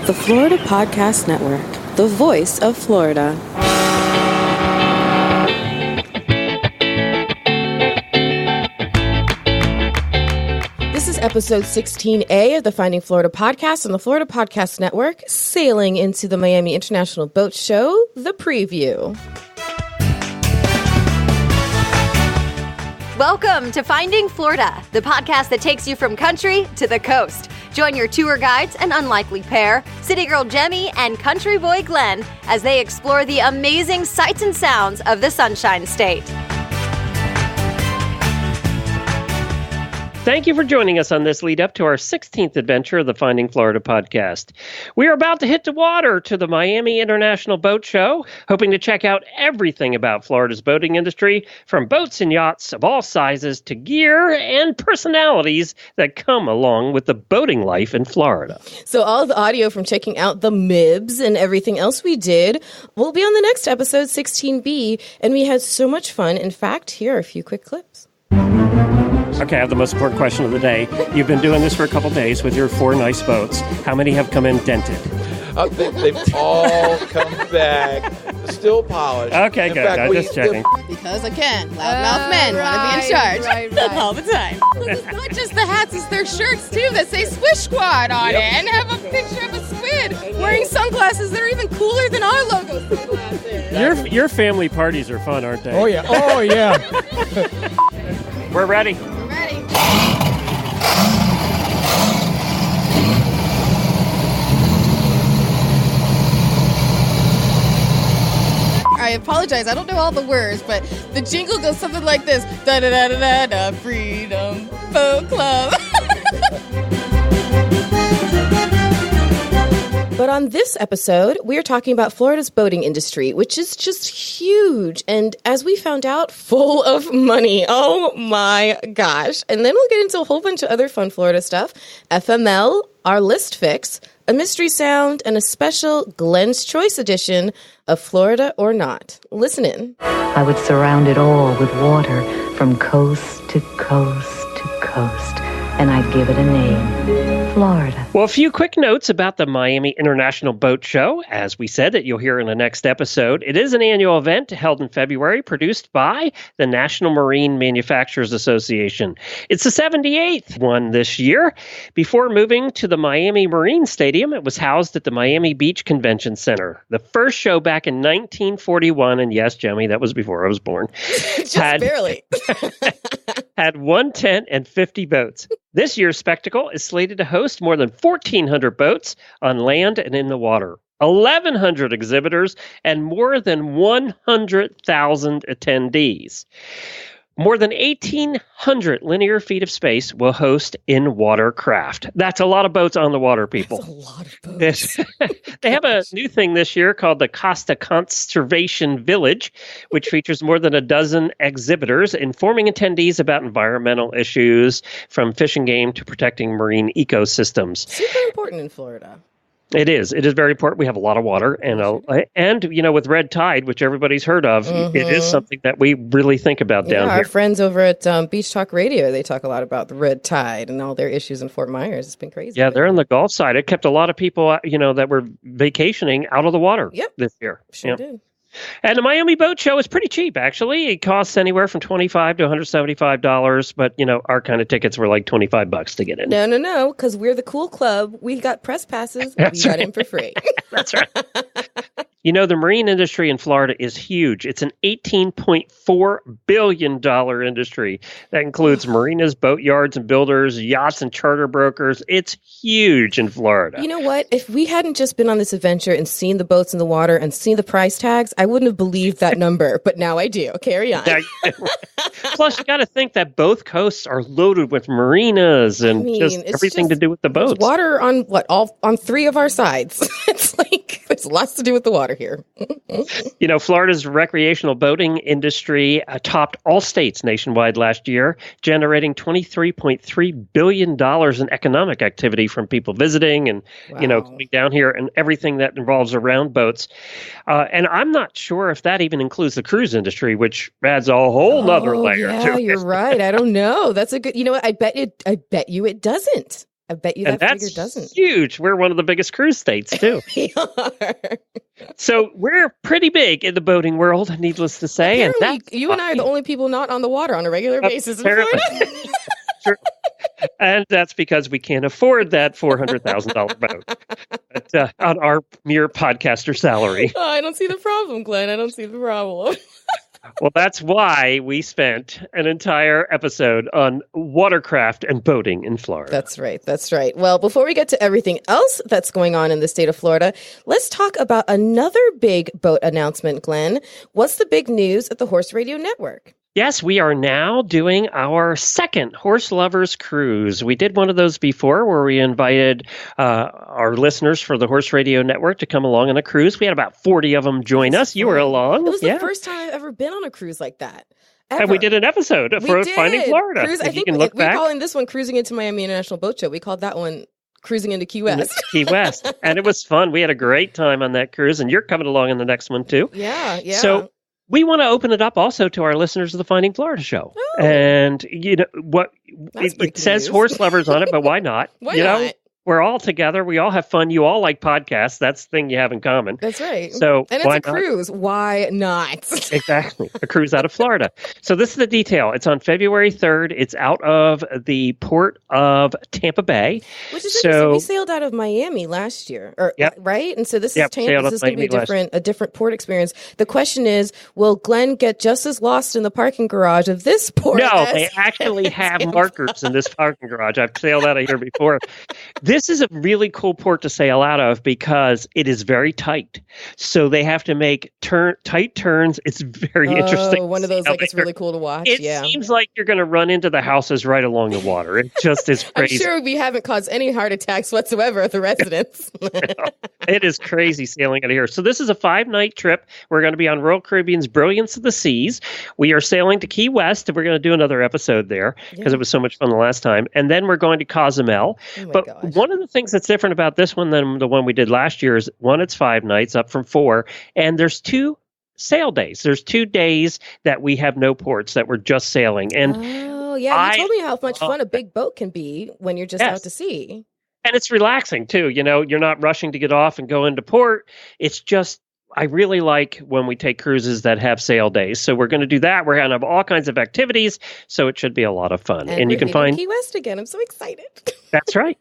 The Florida Podcast Network, the voice of Florida. This is episode 16A of the Finding Florida podcast on the Florida Podcast Network, sailing into the Miami International Boat Show, the preview. Welcome to Finding Florida, the podcast that takes you from country to the coast. Join your tour guides, an unlikely pair, city girl Jemmy and country boy Glenn, as they explore the amazing sights and sounds of the Sunshine State. Thank you for joining us on this lead up to our 16th adventure of the Finding Florida podcast. We are about to hit the water to the Miami International Boat Show, hoping to check out everything about Florida's boating industry, from boats and yachts of all sizes to gear and personalities that come along with the boating life in Florida. So all the audio from checking out the MIBs and everything else we did will be on the next episode, 16B, and we had so much fun. In fact, here are a few quick clips. Okay, I have the most important question of the day. You've been doing this for a couple days with your 4 nice boats. How many have come in dented? They've all come back, still polished. Okay, good. I'm just checking. Because, again, loudmouth men want to be in charge all the time. It's not just the hats, it's their shirts, too, that say Swish Squad on it and have a picture of a squid wearing sunglasses that are even cooler than our logo sunglasses. Your family parties are fun, aren't they? Oh, yeah. Oh, yeah. We're ready. We're ready. I apologize, I don't know all the words, but the jingle goes something like this. Da-da-da-da-da-da, Freedom Boat Club. But on this episode, we are talking about Florida's boating industry, which is just huge. And as we found out, full of money. Oh my gosh. And then we'll get into a whole bunch of other fun Florida stuff. FML, our list fix, a mystery sound, and a special Glenn's Choice edition of Florida or Not. Listen in. I would surround it all with water from coast to coast to coast, and I'd give it a name. Florida. Well, a few quick notes about the Miami International Boat Show. As we said, that you'll hear in the next episode. It is an annual event held in February, produced by the National Marine Manufacturers Association. It's the 78th one this year. Before moving to the Miami Marine Stadium, it was housed at the Miami Beach Convention Center. The first show back in 1941, and yes, Jemmy, that was before I was born. Just barely. Had 1 tent and 50 boats. This year's spectacle is slated to host more than 1,400 boats on land and in the water, 1,100 exhibitors, and more than 100,000 attendees. More than 1,800 linear feet of space will host in-water craft. That's a lot of boats on the water, people. That's a lot of boats. They have a new thing this year called the Costa Conservation Village, which features more than a dozen exhibitors informing attendees about environmental issues, from fish and game to protecting marine ecosystems. Super important in Florida. It is. It is very important. We have a lot of water, and you know, with red tide, which everybody's heard of, It is something that we really think about down here. Our friends over at Beach Talk Radio, they talk a lot about the red tide and all their issues in Fort Myers. It's been crazy. Yeah, they're on the Gulf side. It kept a lot of people, that were vacationing out of the water this year. Sure did. And the Miami Boat Show is pretty cheap, actually. It costs anywhere from $25 to $175, but, our kind of tickets were like $25 to get in. No, because we're the cool club. We got press passes. We got in for free. That's right. The marine industry in Florida is huge. It's an $18.4 billion industry that includes marinas, boatyards and builders, yachts and charter brokers. It's huge in Florida. You know what? If we hadn't just been on this adventure and seen the boats in the water and seen the price tags, I wouldn't have believed that number. But now I do. Carry on. Plus, you got to think that both coasts are loaded with marinas and everything to do with the boats. Water on on 3 of our sides. It's like there's lots to do with the water here. Florida's recreational boating industry topped all states nationwide last year, generating $23.3 billion in economic activity from people visiting and, coming down here and everything that involves around boats. And I'm not sure if that even includes the cruise industry, which adds a whole nother layer to it. Yeah, you're right. I don't know. That's a good, I bet you it doesn't. I bet you and that figure that's doesn't. huge. We're one of the biggest cruise states, too. We are. So we're pretty big in the boating world, needless to say. Apparently, you and I are the only people not on the water on a regular basis in Florida. Sure. And that's because we can't afford that $400,000 boat on our mere podcaster salary. Oh, I don't see the problem, Glenn. I don't see the problem. Well, that's why we spent an entire episode on watercraft and boating in Florida. That's right. That's right. Well, before we get to everything else that's going on in the state of Florida, let's talk about another big boat announcement, Glenn. What's the big news at the Horse Radio Network? Yes, we are now doing our second Horse Lovers Cruise. We did one of those before where we invited our listeners for the Horse Radio Network to come along on a cruise. We had about 40 of them join us. You were along. It was the first time I've ever been on a cruise like that. Ever. And we did an episode for Finding Florida. I think we're calling this one Cruising into Miami International Boat Show. We called that one Cruising into Key West. Key West. And it was fun. We had a great time on that cruise. And you're coming along in the next one, too. Yeah. So we want to open it up also to our listeners of the Finding Florida show. Oh. And, you know, what it says horse lovers on it, but why not? Why not? We're all together. We all have fun. You all like podcasts. That's the thing you have in common. That's right. So and it's a cruise. Why not? Exactly. A cruise out of Florida. So this is the detail. It's on February 3rd. It's out of the port of Tampa Bay. Which is interesting. We sailed out of Miami last year, right? And so this is Tampa. This is going to be a different port experience. The question is, will Glenn get just as lost in the parking garage of this port? No, they actually have markers in this parking garage. I've sailed out of here before. This is a really cool port to sail out of because it is very tight. So they have to make tight turns. It's very interesting. One of those, it's really cool to watch. It seems like you're going to run into the houses right along the water. It just is crazy. I'm sure we haven't caused any heart attacks whatsoever at the residents. It is crazy sailing out of here. So this is a 5-night trip. We're going to be on Royal Caribbean's Brilliance of the Seas. We are sailing to Key West, and we're going to do another episode there because it was so much fun the last time. And then we're going to Cozumel. Gosh. One of the things that's different about this one than the one we did last year is, one, it's 5 nights up from 4, and there's 2 sail days. There's 2 days that we have no ports, that we're just sailing. And you told me how much fun a big boat can be when you're just out to sea. And it's relaxing too. You know, you're not rushing to get off and go into port. It's just, I really like when we take cruises that have sail days. So we're going to do that. We're going to have all kinds of activities. So it should be a lot of fun. And you can find Key West again. I'm so excited. That's right.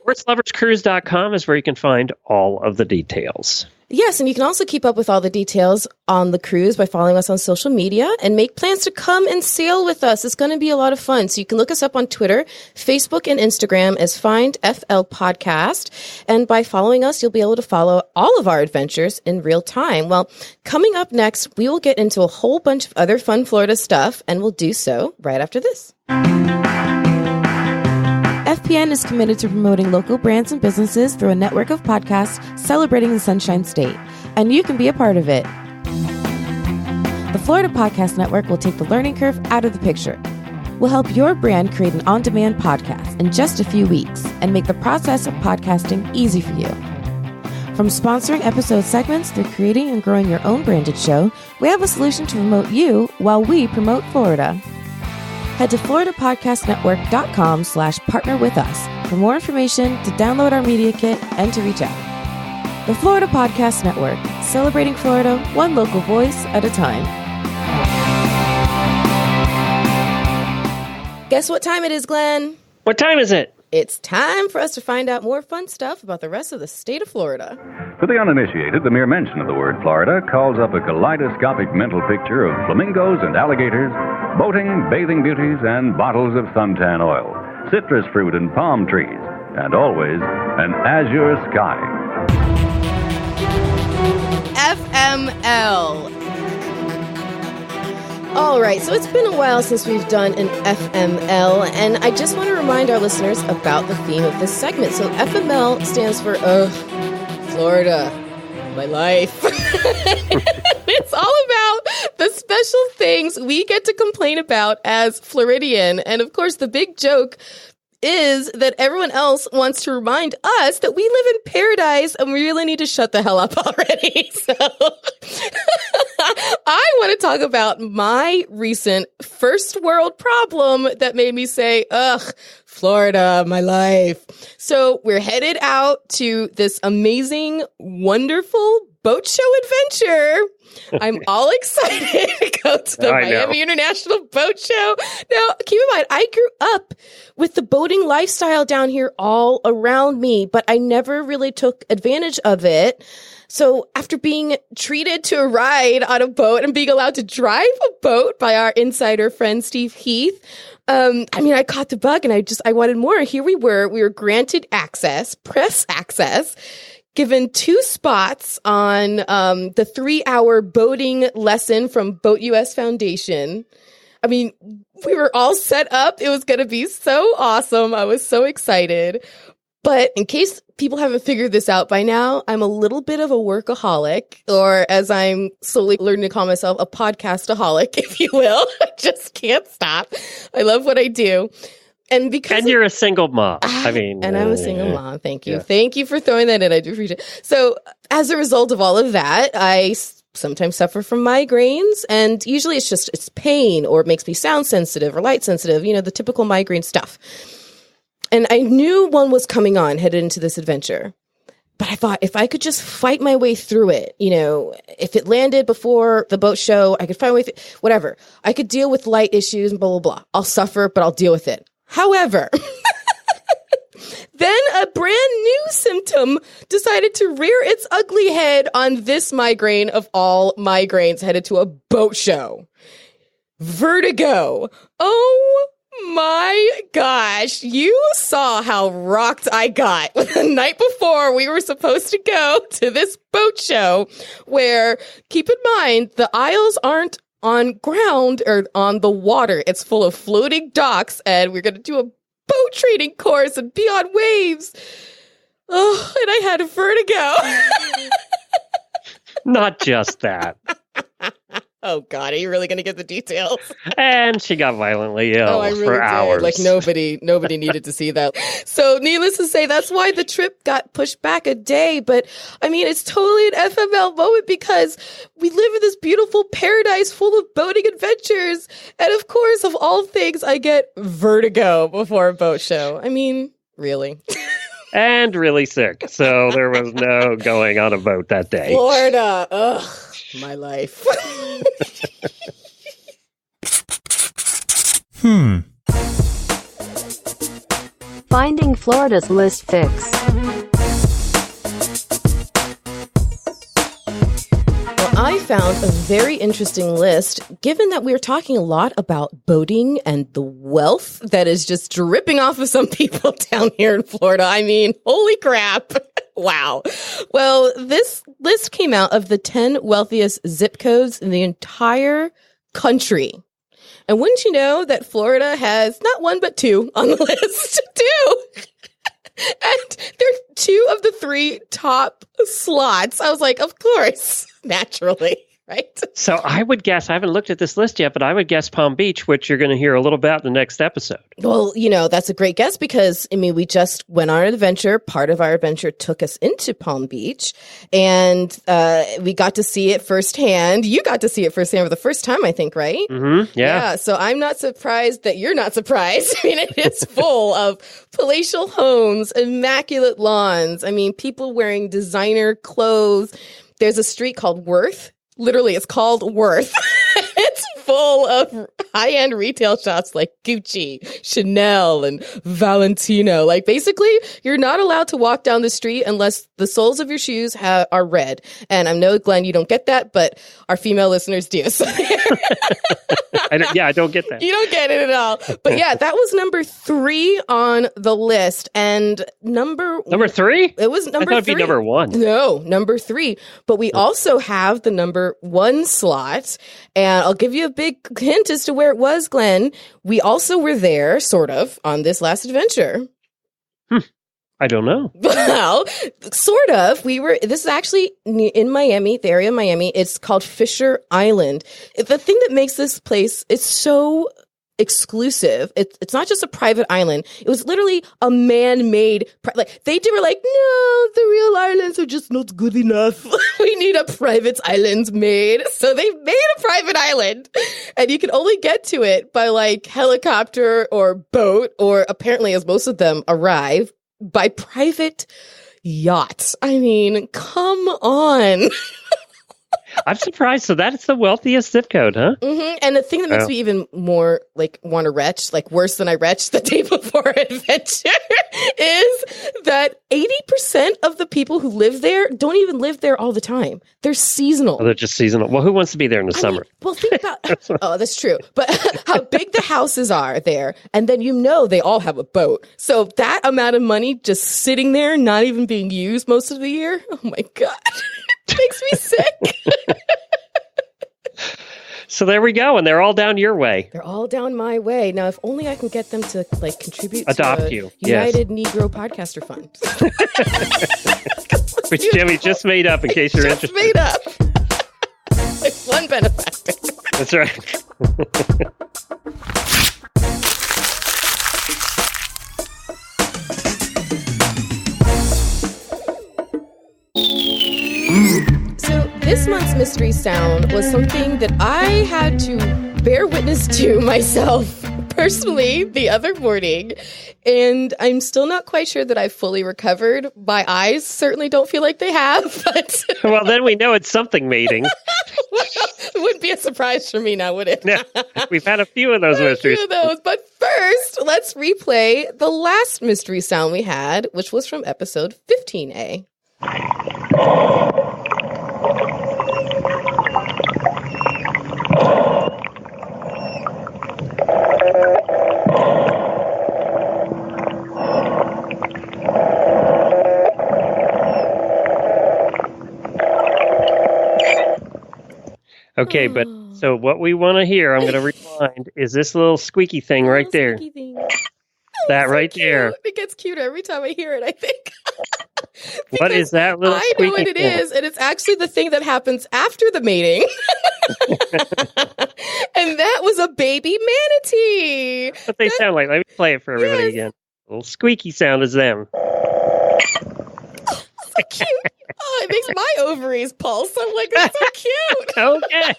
HorseLoversCruise.com is where you can find all of the details. Yes, and you can also keep up with all the details on the cruise by following us on social media and make plans to come and sail with us. It's going to be a lot of fun. So you can look us up on Twitter, Facebook, and Instagram as Find FL Podcast. And by following us, you'll be able to follow all of our adventures in real time. Well, coming up next, we will get into a whole bunch of other fun Florida stuff, and we'll do so right after this. FPN is committed to promoting local brands and businesses through a network of podcasts celebrating the Sunshine State, and you can be a part of it. The Florida Podcast Network will take the learning curve out of the picture. We'll help your brand create an on-demand podcast in just a few weeks and make the process of podcasting easy for you. From sponsoring episode segments through creating and growing your own branded show, we have a solution to promote you while we promote Florida. Head to floridapodcastnetwork.com/partner with us for more information, to download our media kit, and to reach out. The Florida Podcast Network, celebrating Florida one local voice at a time. Guess what time it is, Glenn? What time is it? It's time for us to find out more fun stuff about the rest of the state of Florida. To the uninitiated, the mere mention of the word Florida calls up a kaleidoscopic mental picture of flamingos and alligators, boating, bathing beauties, and bottles of suntan oil, citrus fruit and palm trees, and always an azure sky. FML. All right, so it's been a while since we've done an FML, and I just want to remind our listeners about the theme of this segment. So FML stands for Florida, my life. It's all about the special things we get to complain about as Floridian. And of course, the big joke is that everyone else wants to remind us that we live in paradise and we really need to shut the hell up already. So I want to talk about my recent first world problem that made me say, Florida, my life. So we're headed out to this amazing, wonderful boat show adventure. I'm all excited to go to the Miami International Boat Show. Now, keep in mind, I grew up with the boating lifestyle down here all around me, but I never really took advantage of it. So after being treated to a ride on a boat and being allowed to drive a boat by our insider friend, Steve Heath, I caught the bug and I wanted more. Here we were granted access, press access, given 2 spots on the 3-hour boating lesson from Boat US Foundation. I mean, we were all set up. It was going to be so awesome. I was so excited. But in case people haven't figured this out by now, I'm a little bit of a workaholic, or as I'm slowly learning to call myself, a podcastaholic, if you will. I just can't stop. I love what I do. And you're a single mom. And I'm a single mom. Thank you. Yeah. Thank you for throwing that in. I do appreciate it. So as a result of all of that, I sometimes suffer from migraines, and usually it's pain, or it makes me sound sensitive or light sensitive, the typical migraine stuff. And I knew one was coming on headed into this adventure. But I thought if I could just fight my way through it, if it landed before the boat show, I could find my way through, whatever. I could deal with light issues and blah, blah, blah. I'll suffer, but I'll deal with it. However, then a brand new symptom decided to rear its ugly head on this migraine of all migraines headed to a boat show. Vertigo. Oh my gosh, you saw how rocked I got the night before we were supposed to go to this boat show where, keep in mind, the aisles aren't on ground or on the water. It's full of floating docks, and we're going to do a boat training course and be on waves. Oh, and I had vertigo. Not just that. Oh, God, are you really going to get the details? And she got violently ill for hours. Like nobody needed to see that. So needless to say, that's why the trip got pushed back a day. But it's totally an FML moment because we live in this beautiful paradise full of boating adventures. And of course, of all things, I get vertigo before a boat show. Really. And really sick. So there was no going on a boat that day. Florida. Ugh. My life. Finding Florida's list fix. I found a very interesting list, given that we're talking a lot about boating and the wealth that is just dripping off of some people down here in Florida. Holy crap. Wow. Well, this list came out of the 10 wealthiest zip codes in the entire country. And wouldn't you know that Florida has not 1, but 2 on the list, 2. And they're 2 of the 3 top slots. I was like, of course, naturally, right? So I would guess, I haven't looked at this list yet, but I would guess Palm Beach, which you're going to hear a little about in the next episode. Well, that's a great guess because, we just went on an adventure. Part of our adventure took us into Palm Beach, and we got to see it firsthand. You got to see it firsthand for the first time, I think, right? Mm-hmm. Yeah. So I'm not surprised that you're not surprised. It is full of palatial homes, immaculate lawns. People wearing designer clothes. There's a street called Worth. Literally, it's called Worth. It's full of high-end retail shops like Gucci, Chanel, and Valentino. Basically, you're not allowed to walk down the street unless the soles of your shoes are red. And I know, Glenn, you don't get that, but our female listeners do. So I don't get that. You don't get it at all. But yeah, that was number 3 on the list. And number 3? It was number 3. I thought it'd be number 1. No, number 3. But we also have the number 1 slot. And I'll give you a big hint as to where it was, Glenn. We also were there, sort of, on this last adventure. I don't know. Well, sort of. This is actually in Miami, the area of Miami. It's called Fisher Island. The thing that makes this place, it's exclusive. It's not just a private island. It was literally a man-made, they were like, no, the real islands are just not good enough. We need a private island made. So they made a private island, and you can only get to it by like helicopter or boat, or apparently, as most of them arrive, by private yacht. I mean, come on. I'm surprised. So that's the wealthiest zip code, huh? Mm-hmm. And the thing that makes me even more like want to retch, like worse than I retched the day before adventure, is that 80% of the people who live there don't even live there all the time. They're seasonal. Oh, they're just seasonal. Well, who wants to be there in the summer? Well, think about, oh, that's true. But how big the houses are there. And then they all have a boat. So that amount of money just sitting there, not even being used most of the year. Oh my God. Makes me sick. So there we go, and they're all down your way. They're all down my way. Now, if only I can get them to like contribute Adopt to you. United Negro Podcaster Fund. Which Jemmy just made up in case you're interested. Made up. Like one benefactor. That's right. So this month's mystery sound was something that I had to bear witness to myself personally the other morning, and I'm still not quite sure that I've fully recovered. My eyes certainly don't feel like they have, but well, then we know it's something mating. Well, it wouldn't be a surprise for me now, would it? No, we've had a few of those mysteries. But first, let's replay the last mystery sound we had, which was from episode 15A. Okay, but so what we want to hear, I'm going to rewind, is this little squeaky thing right there. That right there. It gets cuter every time I hear it, I think. What is that little squeaky thing? I know what it is, and it's actually the thing that happens after the mating. And that was a baby manatee. What they sound like. Let me play it for everybody again. A little squeaky sound is them. So cute. Oh, it makes my ovaries pulse. I'm like, it's so cute. Okay.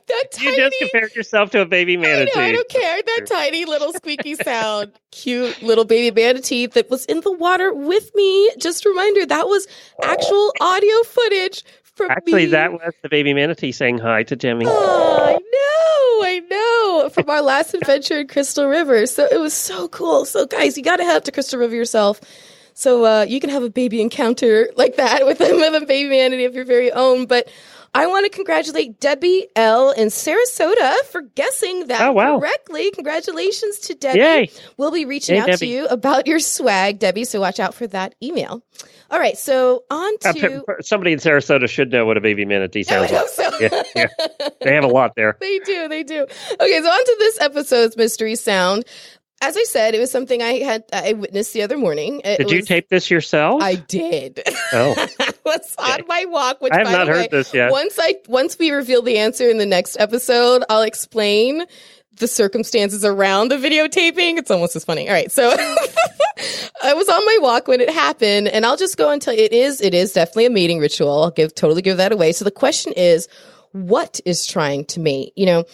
That tiny, you just compared yourself to a baby manatee. I don't care. That tiny little squeaky sound. Cute little baby manatee that was in the water with me. Just a reminder, that was actual audio footage from Actually, me. that was the baby manatee saying hi to Jemmy. Oh, I know. From our last adventure in Crystal River. So it was so cool. So guys, you got to head up to Crystal River yourself. So you can have a baby encounter like that with a baby manatee of your very own. But I want to congratulate Debbie L. in Sarasota for guessing that correctly. Congratulations to Debbie. Yay. We'll be reaching out to you about your swag, Debbie, so watch out for that email. All right, so on to... Somebody in Sarasota should know what a baby manatee sounds like. So. Yeah. They have a lot there. They do. Okay, so on to this episode's mystery sound. As I said, it was something I witnessed the other morning. Did you tape this yourself? I did. Oh. I was on my walk, which, I have not heard this yet. Once we reveal the answer in the next episode, I'll explain the circumstances around the videotaping. It's almost as funny. All right, so I was on my walk when it happened, and I'll just go and tell you, it is definitely a mating ritual. I'll totally give that away. So the question is, what is trying to mate? You know,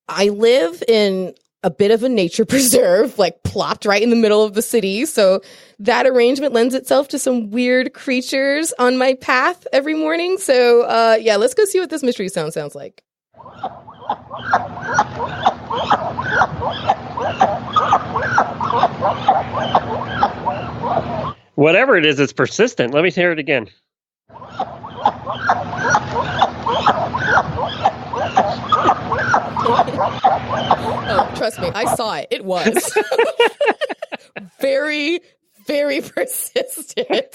I live in a bit of a nature preserve, like plopped right in the middle of the city. So that arrangement lends itself to some weird creatures on my path every morning. So let's go see what this mystery sound sounds like. Whatever it is, it's persistent. Let me hear it again. Oh, trust me, I saw it. It was very, very persistent.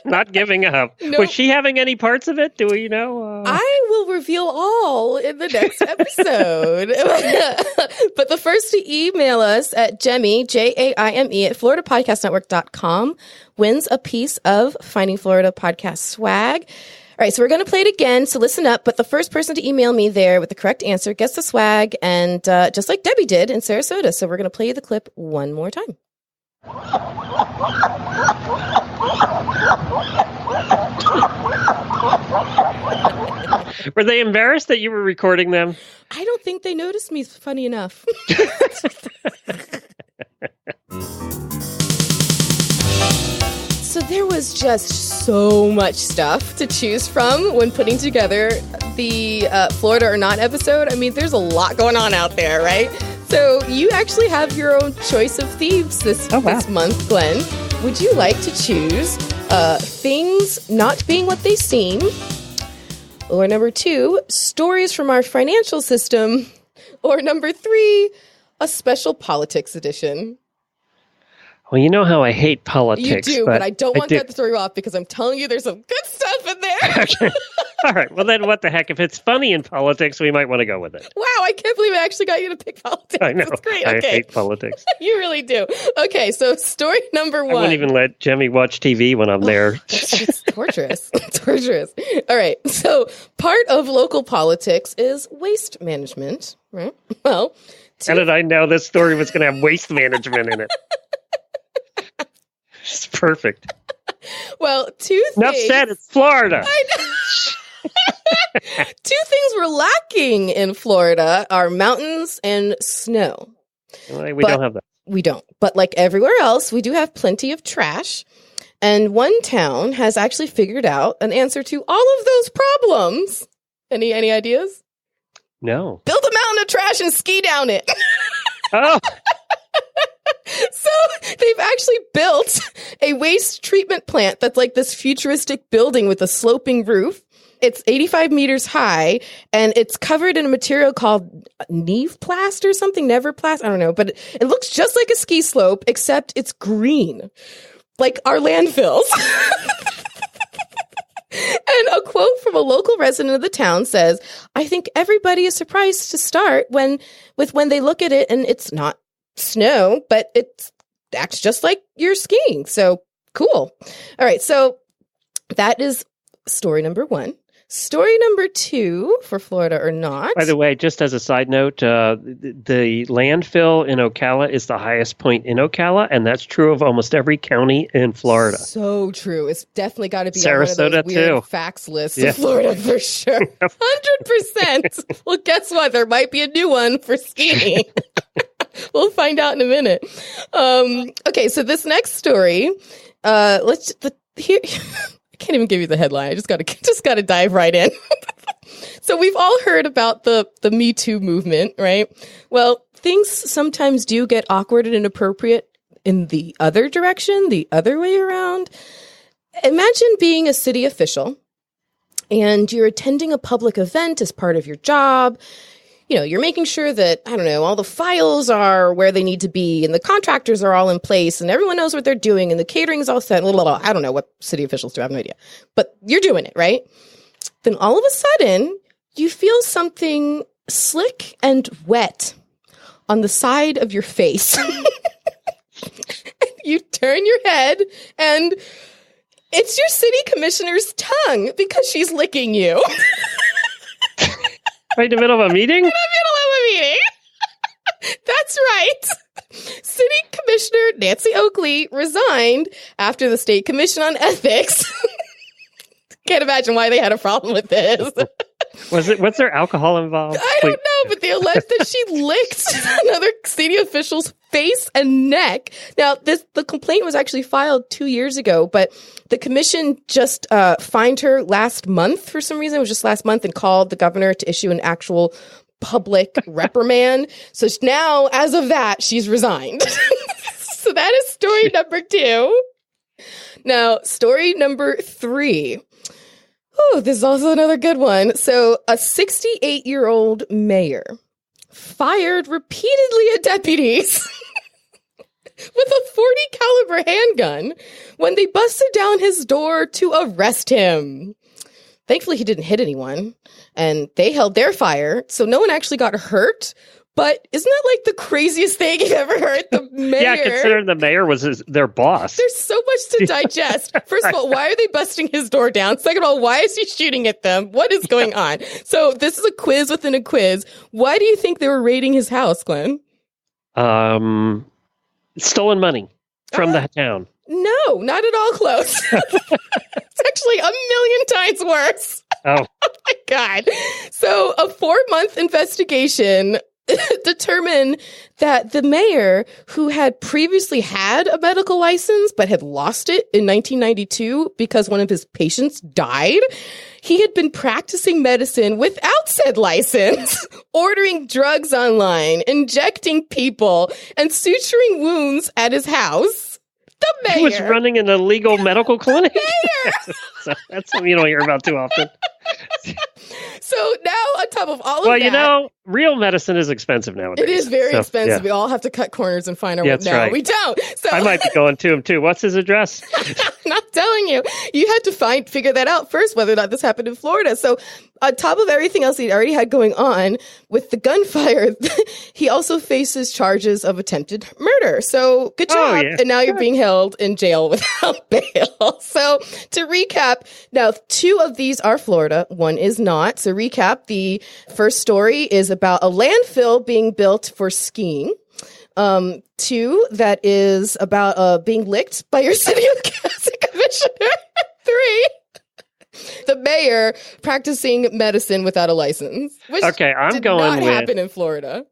Not giving up. No. Was she having any parts of it? Do we know? I will reveal all in the next episode. But the first to email us at Jemmy, Jaime, at FloridaPodcastNetwork.com wins a piece of Finding Florida podcast swag. right, so we're going to play it again, so listen up. But the first person to email me there with the correct answer gets the swag, and just like Debbie did in Sarasota. So we're going to play the clip one more time. Were they embarrassed that you were recording them? I don't think they noticed me, funny enough. So there was just so much stuff to choose from when putting together the Florida or Not episode. I mean, there's a lot going on out there, right? So you actually have your own choice of themes this month, Glenn. Would you like to choose things not being what they seem? Or number 2, stories from our financial system? Or number 3, a special politics edition? Well, you know how I hate politics. You do, but I don't want that to throw you off because I'm telling you there's some good stuff in there. Okay. All right. Well, then what the heck? If it's funny in politics, we might want to go with it. Wow, I can't believe I actually got you to pick politics. I know. That's great. I Okay. hate politics. You really do. Okay, so story number 1. I wouldn't even let Jemmy watch TV when I'm there. It's torturous. Torturous. All right. So part of local politics is waste management, right? Well, how did I know this story was going to have waste management in it? It's perfect. Well, 2 things. Enough said. It's Florida. I know. 2 things we're lacking in Florida are mountains and snow. Well, we don't have that. We don't. But like everywhere else, we do have plenty of trash. And one town has actually figured out an answer to all of those problems. Any ideas? No. Build a mountain of trash and ski down it. Oh. So they've actually built a waste treatment plant that's like this futuristic building with a sloping roof. It's 85 meters high, and it's covered in a material called Neveplast or something, Neverplast, I don't know. But it looks just like a ski slope, except it's green, like our landfills. And a quote from a local resident of the town says, "I think everybody is surprised to start when they look at it and it's not snow, but it acts just like you're skiing. So cool." All right. So that is story number 1. Story number 2 for Florida or Not. By the way, just as a side note, the landfill in Ocala is the highest point in Ocala, and that's true of almost every county in Florida. So true. It's definitely got to be Sarasota on one of those weird too. Facts lists of Florida for sure. 100%. Well, guess what? There might be a new one for skiing. We'll find out in a minute. Okay, so this next story, here. I can't even give you the headline. I just got to dive right in. So we've all heard about the Me Too movement, right? Well, things sometimes do get awkward and inappropriate in the other direction, the other way around. Imagine being a city official and you're attending a public event as part of your job. You know, you're making sure that, I don't know, all the files are where they need to be and the contractors are all in place and everyone knows what they're doing and the catering's all set. I don't know what city officials do. I have no idea. But you're doing it, right? Then all of a sudden, you feel something slick and wet on the side of your face. You turn your head and it's your city commissioner's tongue because she's licking you. Right in the middle of a meeting? In the middle of a meeting. That's right. City Commissioner Nancy Oakley resigned after the State Commission on Ethics. Can't imagine why they had a problem with this. Was there alcohol involved? I don't know, but they alleged that she licked another city official's face and neck. Now, the complaint was actually filed 2 years ago, but the commission just fined her last month for some reason. It was just last month, and called the governor to issue an actual public reprimand. So now, as of that, she's resigned. So that is story number 2. Now, story number 3. Oh, this is also another good one. So a 68-year-old mayor fired repeatedly at deputies with a .40 caliber handgun when they busted down his door to arrest him. Thankfully, he didn't hit anyone, and they held their fire, so no one actually got hurt. But isn't that like the craziest thing you've ever heard? The mayor. Yeah, considering the mayor was their boss. There's so much to digest. First of all, why are they busting his door down? Second of all, why is he shooting at them? What is going on? So this is a quiz within a quiz. Why do you think they were raiding his house, Glenn? Stolen money from the town. No, not at all close. It's actually 1,000,000 times worse. Oh my God. So a 4-month investigation determined that the mayor, who had previously had a medical license but had lost it in 1992 because one of his patients died, he had been practicing medicine without said license, ordering drugs online, injecting people, and suturing wounds at his house. The mayor. He was running an illegal medical clinic. Mayor. So that's something you don't hear about too often. So now, on top of all of that... Well, you know, real medicine is expensive nowadays. It is very expensive. Yeah. We all have to cut corners and find our way. That's No, right. we don't. So I might be going to him, too. What's his address? Not telling you. You had to figure that out first, whether or not this happened in Florida. So on top of everything else he already had going on with the gunfire, he also faces charges of attempted murder. So good job. Oh, yeah. And now you're being held in jail without bail. So to recap, now 2 of these are Florida, 1 is not. So recap, the first story is about a landfill being built for skiing. 2, that is about being licked by your city commissioner. 3, the mayor practicing medicine without a license. Which I'm going not with happen in Florida.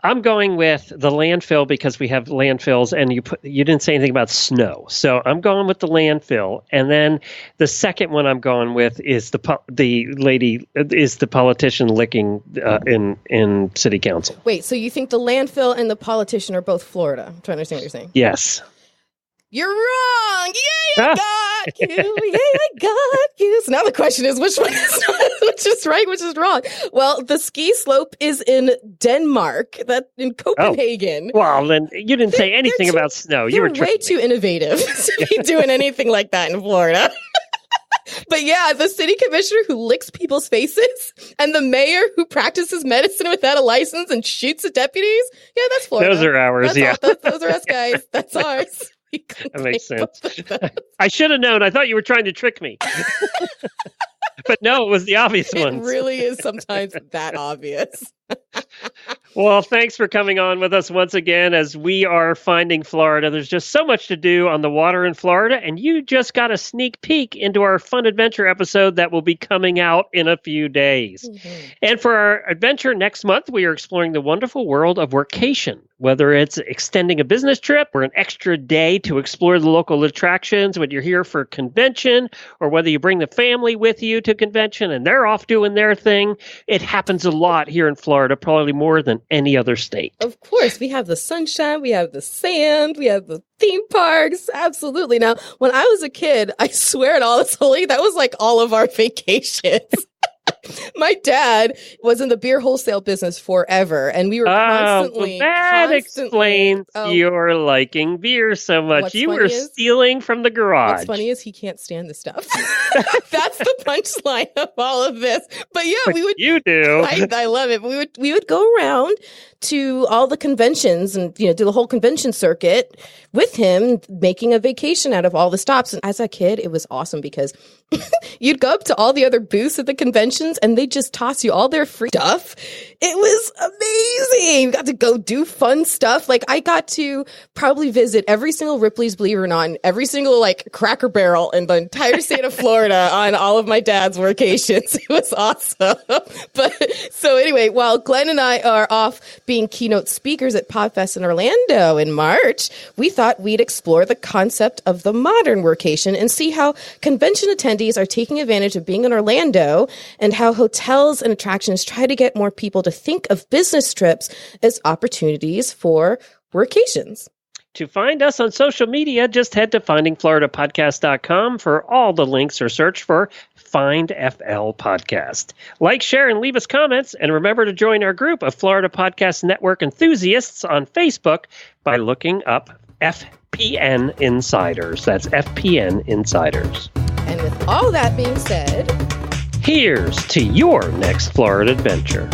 I'm going with the landfill because we have landfills, and you didn't say anything about snow, so I'm going with the landfill. And then the second one I'm going with is the politician licking in city council. Wait, so you think the landfill and the politician are both Florida? I'm trying to understand what you're saying. Yes. You're wrong. Yay, I got you. Yay, I got you. So now the question is, which one is which is right, which is wrong? Well, the ski slope is in Denmark, in Copenhagen. Oh. Well, then you didn't say anything about snow. You were way too innovative to be doing anything like that in Florida. But yeah, the city commissioner who licks people's faces and the mayor who practices medicine without a license and shoots at deputies. Yeah, that's Florida. Those are ours, those are us guys. That's ours. That makes sense. I should have known. I thought you were trying to trick me. But no, it was the obvious ones. It really is sometimes that obvious. Well, thanks for coming on with us once again as we are finding Florida. There's just so much to do on the water in Florida, and you just got a sneak peek into our fun adventure episode that will be coming out in a few days. Mm-hmm. And for our adventure next month, we are exploring the wonderful world of workation. Whether it's extending a business trip or an extra day to explore the local attractions when you're here for a convention, or whether you bring the family with you to convention and they're off doing their thing, it happens a lot here in Florida, probably more than any other state. Of course, we have the sunshine, we have the sand, we have the theme parks. Absolutely. Now, when I was a kid, I swear it all is holy, that was like all of our vacations. My dad was in the beer wholesale business forever, and we were constantly... that explains your liking beer so much. You were stealing from the garage. What's funny is he can't stand the stuff. That's the punchline of all of this. But yeah, we would... You do. I love it. We would go around to all the conventions and do the whole convention circuit with him, making a vacation out of all the stops. And as a kid, it was awesome because you'd go up to all the other booths at the conventions and they just toss you all their free stuff. It was amazing. You got to go do fun stuff. Like I got to probably visit every single Ripley's, believe it or not, and every single Cracker Barrel in the entire state of Florida on all of my dad's vacations. It was awesome. But so anyway, while Glenn and I are off being keynote speakers at PodFest in Orlando in March, we thought we'd explore the concept of the modern workation and see how convention attendees are taking advantage of being in Orlando and how hotels and attractions try to get more people to think of business trips as opportunities for workations. To find us on social media, just head to findingfloridapodcast.com for all the links or search for Find FL Podcast. Like, share, and leave us comments. And remember to join our group of Florida Podcast Network enthusiasts on Facebook by looking up FPN Insiders. That's FPN Insiders. And with all that being said, here's to your next Florida adventure.